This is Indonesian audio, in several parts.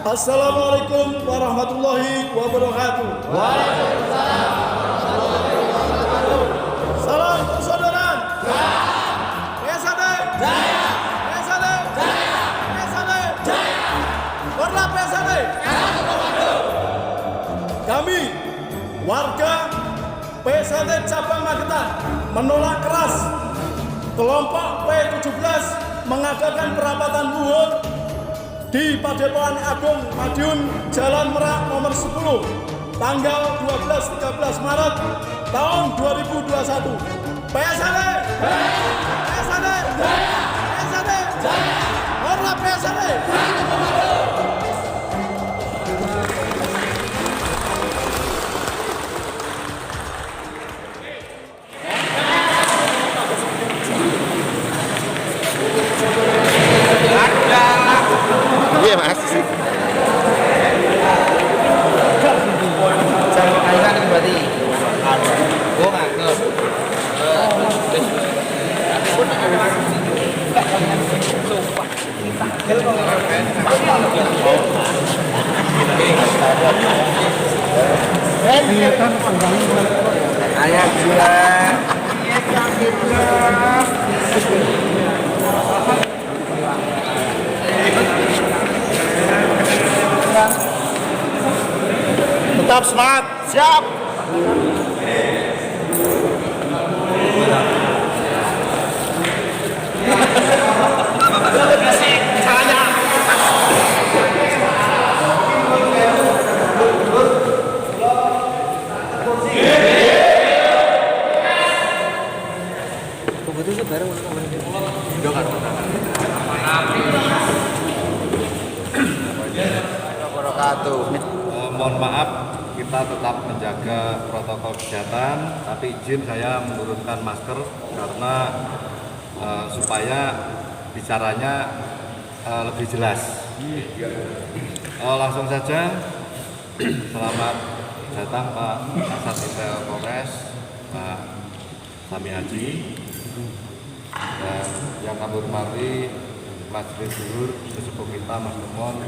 Assalamualaikum warahmatullahi wabarakatuh. Waalaikumsalam. Salam persaudaraan. PSAD Jaya. PSAD Jaya. PSAD Jaya. Warna PSAD. Kami warga PSAD Cabang Magetan menolak keras kelompok P17 mengadakan perapatan luhur di Padepokan Agung Madiun Jalan Merak nomor 10 tanggal 12-13 Maret tahun 2021. PSAD PSAD PSAD Warna PSAD. Iya mas. Kalian ini berarti gue nganggur. Ayah gila. Tetap semangat. Siap. Mohon maaf, kita tetap menjaga protokol kesehatan, tapi izin saya menurunkan masker karena supaya bicaranya lebih jelas. Langsung saja, selamat datang Pak Kasat Intel Polres, Pak Sami Haji, dan yang kami hormati Majelis Zuhur, sesepuh kita Mas Lemon,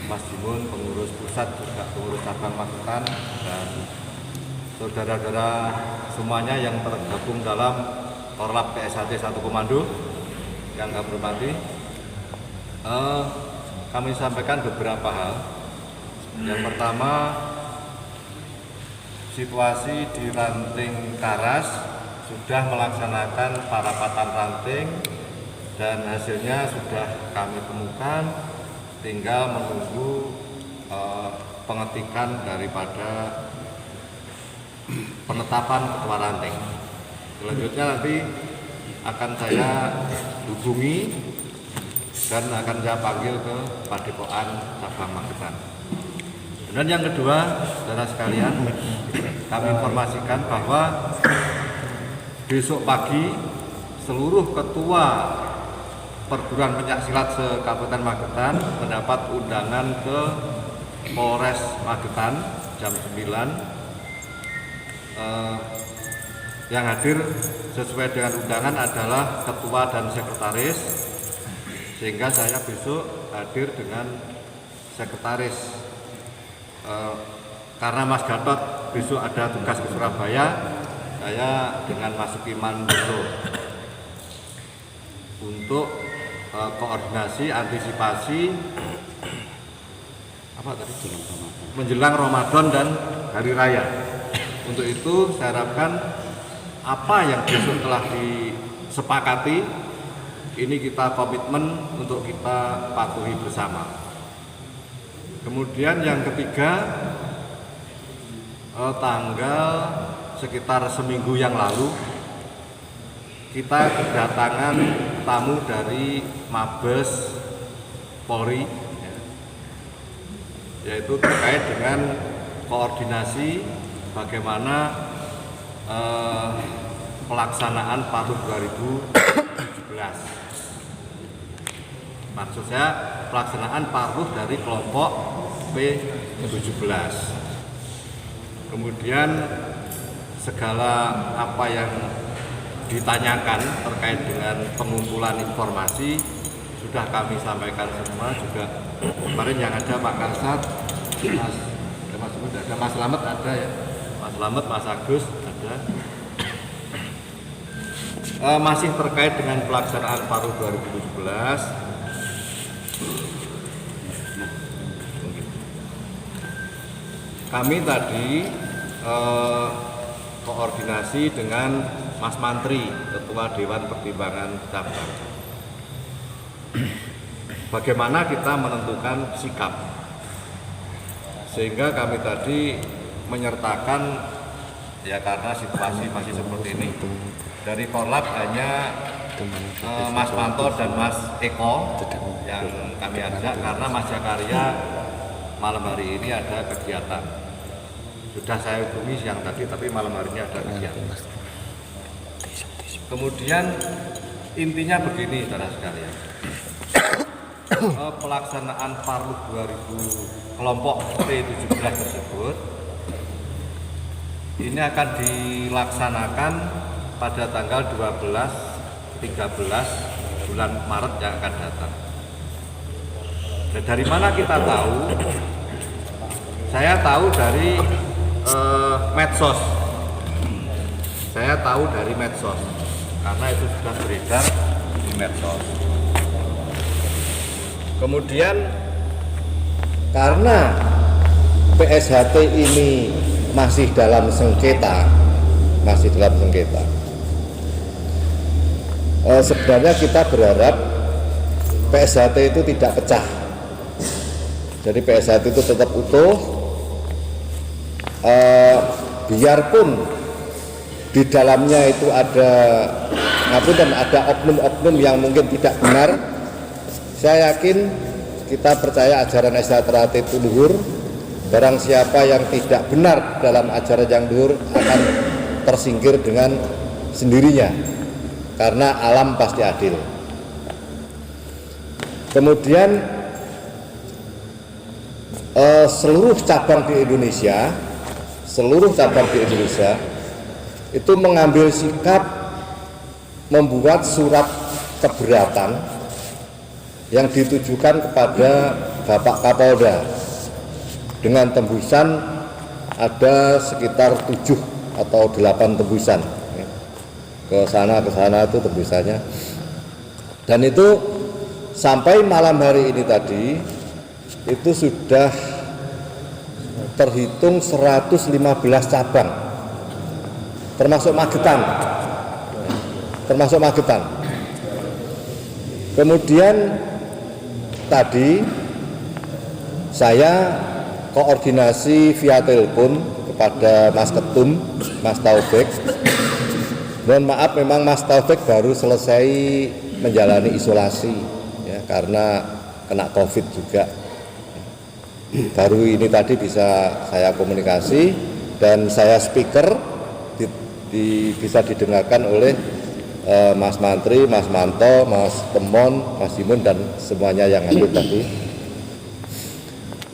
Mas Jimun, pengurus pusat, juga pengurus cabang Magetan, dan saudara-saudara semuanya yang tergabung dalam Korlap PSAD 1 Komando yang kami hormati. Kami sampaikan beberapa hal. Yang pertama, situasi di Ranting Karas sudah melaksanakan parapatan ranting dan hasilnya sudah kami temukan. Tinggal menunggu pengetikan daripada penetapan ketua ranting. Selanjutnya nanti akan saya hubungi dan akan saya panggil ke Padepokan Cabang Magetan. Dan yang kedua, saudara sekalian, kami informasikan bahwa besok pagi seluruh ketua perguruan pencaksilat se-Kabupaten Magetan mendapat undangan ke Polres Magetan jam 9. Yang hadir sesuai dengan undangan adalah ketua dan sekretaris, sehingga saya besok hadir dengan sekretaris. Karena Mas Gatot besok ada tugas ke Surabaya, saya dengan Mas Sukiman besok untuk koordinasi antisipasi menjelang Ramadan dan hari raya. Untuk itu saya harapkan apa yang besok telah disepakati ini kita komitmen untuk kita patuhi bersama. Kemudian yang ketiga, tanggal sekitar seminggu yang lalu kita kedatangan tamu dari Mabes Polri, yaitu terkait dengan koordinasi bagaimana pelaksanaan PARUH 2017. Maksud saya pelaksanaan PARUH dari kelompok P17. Kemudian segala apa yang ditanyakan terkait dengan pengumpulan informasi sudah kami sampaikan semua juga. Kemarin yang ada Pak Kasat, Mas Slamet ada ya, Mas Slamet, Mas Agus ada. Masih terkait dengan pelaksanaan Paru 2017. Kami tadi koordinasi dengan Mas Mantri, Ketua Dewan Pertimbangan Cabang. Bagaimana kita menentukan sikap, sehingga kami tadi menyertakan ya karena situasi masih seperti ini. Dari Korlap hanya Mas Manto dan Mas Eko yang kami ajak karena Mas Jakaria malam hari ini ada kegiatan. Sudah saya hubungi siang tadi, tapi malam hari ini ada kegiatan. Kemudian intinya begini, saudara sekalian. Pelaksanaan Parlu 2000 kelompok P17 tersebut ini akan dilaksanakan pada tanggal 12-13 bulan Maret yang akan datang. Dan dari mana kita tahu? Saya tahu dari medsos. Saya tahu dari medsos karena itu sudah beredar di medsos. Kemudian karena PSHT ini masih dalam sengketa, sebenarnya kita berharap PSHT itu tidak pecah. Jadi PSHT itu tetap utuh, biarpun di dalamnya itu ada oknum-oknum yang mungkin tidak benar. Saya yakin, kita percaya ajaran SHT itu luhur. Barang siapa yang tidak benar dalam ajaran yang luhur akan tersingkir dengan sendirinya, karena alam pasti adil. Kemudian seluruh cabang di Indonesia itu mengambil sikap membuat surat keberatan yang ditujukan kepada Bapak Kapolda dengan tembusan ada sekitar 7 atau 8 tembusan ke sana itu tembusannya. Dan itu sampai malam hari ini tadi itu sudah terhitung 115 cabang termasuk Magetan. Kemudian tadi saya koordinasi via telepon kepada Mas Ketum, Mas Taufik. Mohon maaf, memang Mas Taufik baru selesai menjalani isolasi ya, karena kena COVID juga. Baru ini tadi bisa saya komunikasi dan saya speaker bisa didengarkan oleh Mas Mantri, Mas Manto, Mas Temon, Mas Simun dan semuanya yang hadir tadi.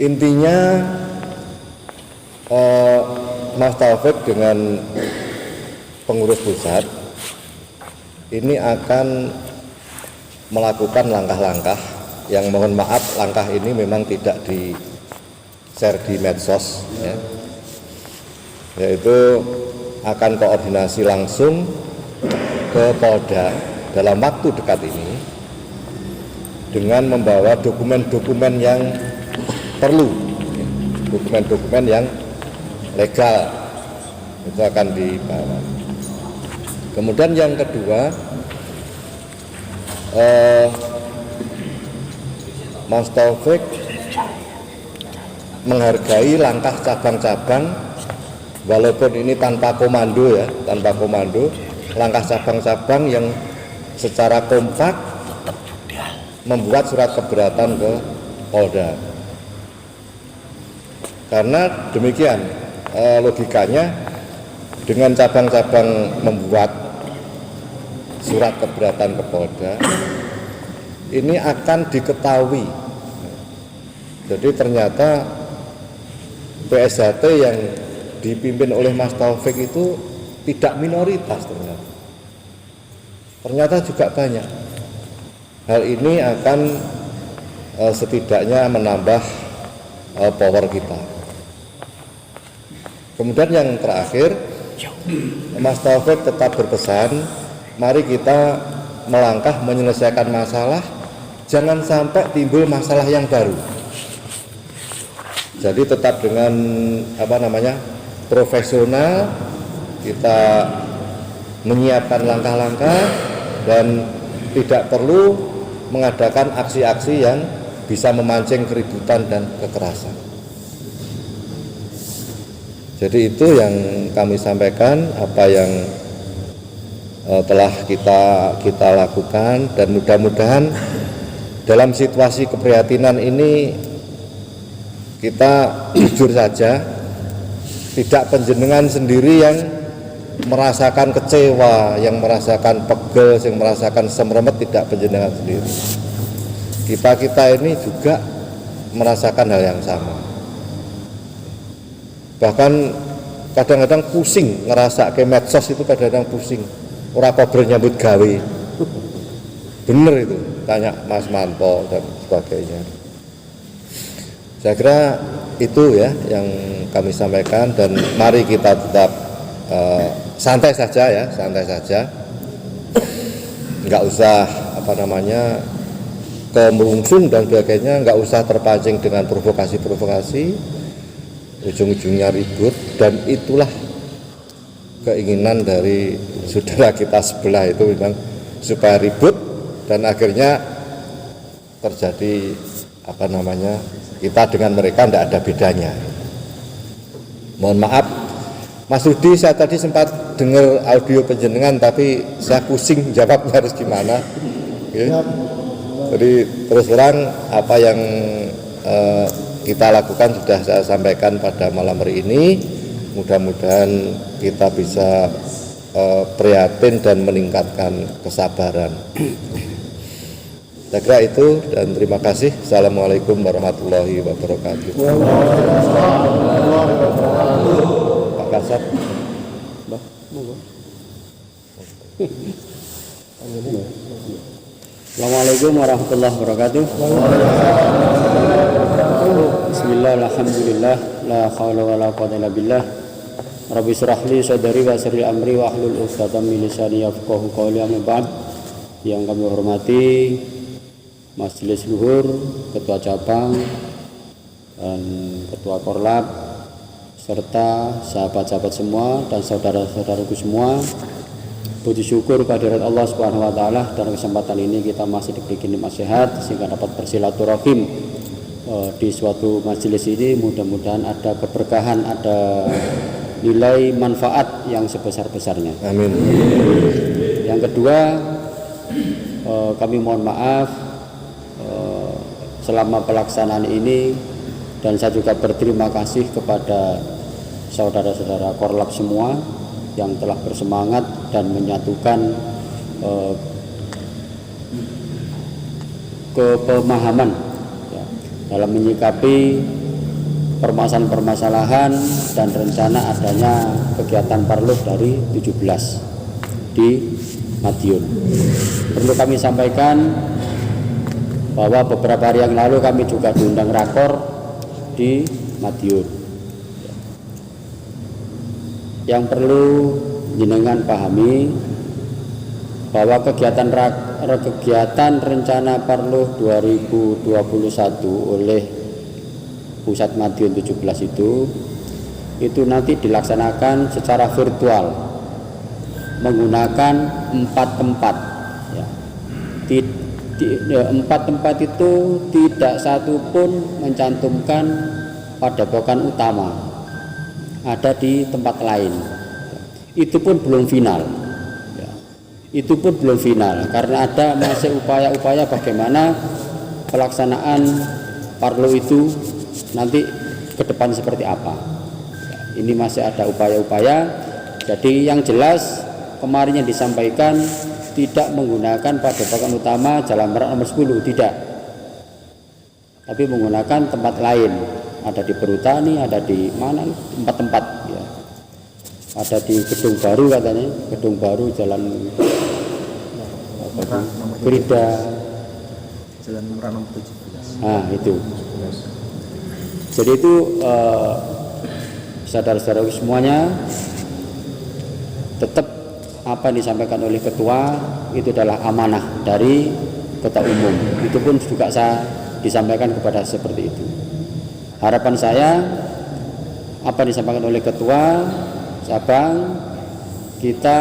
Intinya Mas Taufik dengan pengurus pusat ini akan melakukan langkah-langkah yang mohon maaf langkah ini memang tidak di share di medsos ya. Yaitu akan koordinasi langsung ke Polda dalam waktu dekat ini dengan membawa dokumen-dokumen yang perlu, dokumen-dokumen yang legal itu akan dibawa. Kemudian yang kedua, Mas Taufik menghargai langkah cabang-cabang walaupun ini tanpa komando ya, langkah cabang-cabang yang secara kompak membuat surat keberatan ke Polda. Karena demikian logikanya, dengan cabang-cabang membuat surat keberatan ke Polda, ini akan diketahui. Jadi ternyata PSHT yang dipimpin oleh Mas Taufik itu tidak minoritas ternyata juga banyak. Hal ini akan setidaknya menambah power kita. Kemudian yang terakhir, Mas Taufik tetap berpesan, mari kita melangkah menyelesaikan masalah, jangan sampai timbul masalah yang baru. Jadi tetap dengan profesional, kita menyiapkan langkah-langkah dan tidak perlu mengadakan aksi-aksi yang bisa memancing keributan dan kekerasan. Jadi itu yang kami sampaikan, apa yang telah kita lakukan, dan mudah-mudahan dalam situasi keprihatinan ini kita jujur saja, tidak panjenengan sendiri yang merasakan kecewa, yang merasakan pegel, yang merasakan semremet, tidak panjenengan sendiri. Kita ini juga merasakan hal yang sama. Bahkan kadang-kadang pusing ngerasa ke medsos itu, kadang-kadang pusing. Ora kober nyambut gawe. Bener itu, tanya Mas Manto dan sebagainya. Saya kira itu ya yang kami sampaikan, dan mari kita tetap santai saja ya, santai saja. Enggak usah kemerungsung dan sebagainya, enggak usah terpancing dengan provokasi-provokasi. Ujung-ujungnya ribut, dan itulah keinginan dari saudara kita sebelah itu memang supaya ribut dan akhirnya terjadi kita dengan mereka tidak ada bedanya. Mohon maaf Mas Rudi, saya tadi sempat dengar audio penjenengan tapi saya pusing jawabnya harus gimana. Jadi terus terang apa yang kita lakukan sudah saya sampaikan pada malam hari ini. Mudah-mudahan kita bisa prihatin dan meningkatkan kesabaran. Saya kira itu, dan terima kasih. Assalamualaikum warahmatullahi wabarakatuh. Pak Kasat. Assalamualaikum warahmatullahi wabarakatuh. Bismillah, alhamdulillah, la haula wa la quwwata illa billah. Rabbi shrah li sadri wa yassir li amri wa hlul 'uqdatam min lisani yafqahu qawli. Amma ba'd. Yang kami hormati Majelis Luhur, Ketua Cabang dan Ketua Korlap, serta sahabat-sahabat semua dan saudara-saudaraku semua. Puji syukur kehadirat Allah Subhanahu wa taala, dan kesempatan ini kita masih diberi nikmat sehat sehingga dapat bersilaturahim di suatu majelis ini. Mudah-mudahan ada keberkahan, ada nilai manfaat yang sebesar-besarnya. Amin. Yang kedua, kami mohon maaf selama pelaksanaan ini, dan saya juga berterima kasih kepada saudara-saudara Korlap semua yang telah bersemangat dan menyatukan kepemahaman ya, dalam menyikapi permasalahan-permasalahan dan rencana adanya kegiatan Parluf dari 17 di Madiun. Perlu kami sampaikan bahwa beberapa hari yang lalu kami juga diundang rakor di Madiun. Yang perlu jenengan pahami bahwa kegiatan rencana Parluf 2021 oleh Pusat Madiun 17 itu nanti dilaksanakan secara virtual menggunakan 4 tempat ya. 4 tempat itu tidak satu pun mencantumkan padepokan utama, ada di tempat lain. Itu pun belum final ya. Itu pun belum final karena ada masih upaya-upaya bagaimana pelaksanaan Parluf itu nanti ke depan seperti apa ya, ini masih ada upaya-upaya. Jadi yang jelas kemarin yang disampaikan tidak menggunakan padepokan utama Jalan Merak nomor 10, tidak, tapi menggunakan tempat lain. Ada di Perhutani, ada di mana, tempat-tempat ya. Ada di Gedung Baru katanya, Gedung Baru Jalan Gerida, Jalan Murah nomor 17. Nah itu. Jadi itu saudara-saudara semuanya, tetap apa yang disampaikan oleh ketua itu adalah amanah dari ketua umum. Itu pun juga saya disampaikan kepada seperti itu. Harapan saya apa yang disampaikan oleh ketua cabang kita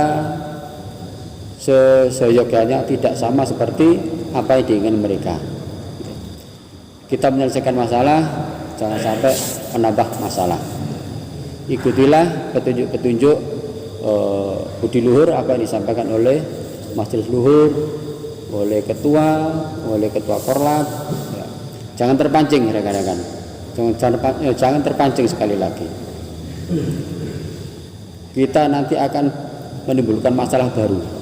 seyogyanya tidak sama seperti apa yang diinginkan mereka. Kita menyelesaikan masalah, jangan sampai menambah masalah. Ikutilah petunjuk-petunjuk budi luhur apa yang disampaikan oleh majelis luhur, oleh ketua korlap. Ya. Jangan terpancing rekan-rekan. Jangan terpancing sekali lagi. Kita nanti akan menimbulkan masalah baru.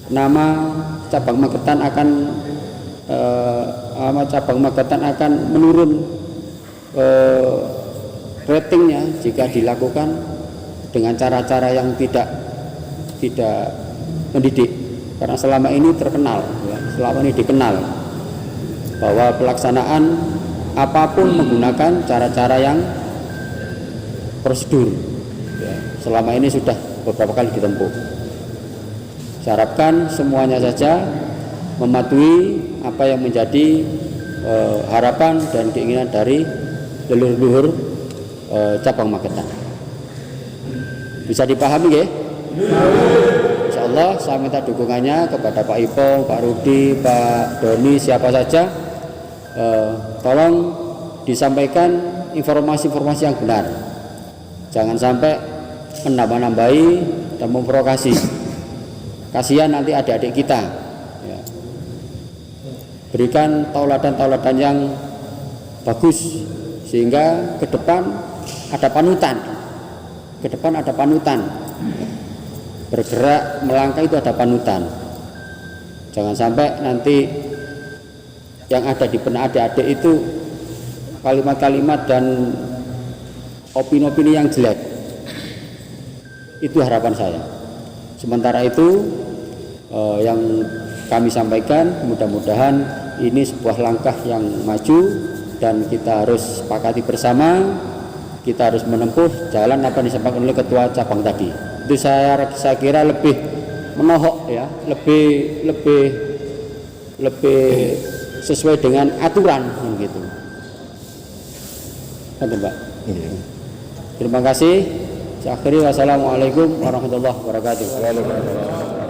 Nama cabang Magetan akan menurun ratingnya jika dilakukan dengan cara-cara yang tidak mendidik, karena selama ini terkenal, ya, selama ini dikenal bahwa pelaksanaan apapun menggunakan cara-cara yang prosedur, ya, selama ini sudah beberapa kali ditempuh. Saya harapkan semuanya saja mematuhi apa yang menjadi harapan dan keinginan dari leluhur cabang Magetan. Bisa dipahami ya? Insyaallah saya minta dukungannya kepada Pak Ipong, Pak Rudi, Pak Doni, siapa saja, tolong disampaikan informasi-informasi yang benar. Jangan sampai menambah-nambahi dan memprovokasi. Kasihan nanti adik-adik kita. Ya. Berikan tauladan-tauladan yang bagus sehingga ke depan ada panutan. Ke depan ada panutan. Bergerak melangkah itu ada panutan. Jangan sampai nanti yang ada di benak adik-adik itu kalimat-kalimat dan opini-opini yang jelek. Itu harapan saya. Sementara itu yang kami sampaikan, mudah-mudahan ini sebuah langkah yang maju dan kita harus sepakati bersama. Kita harus menempuh jalan apa yang disampaikan oleh ketua cabang tadi. Itu saya kira lebih menohok ya, lebih sesuai dengan aturan gitu. Betul, Pak. Terima kasih. Saya akhiri, wassalamualaikum warahmatullahi wabarakatuh.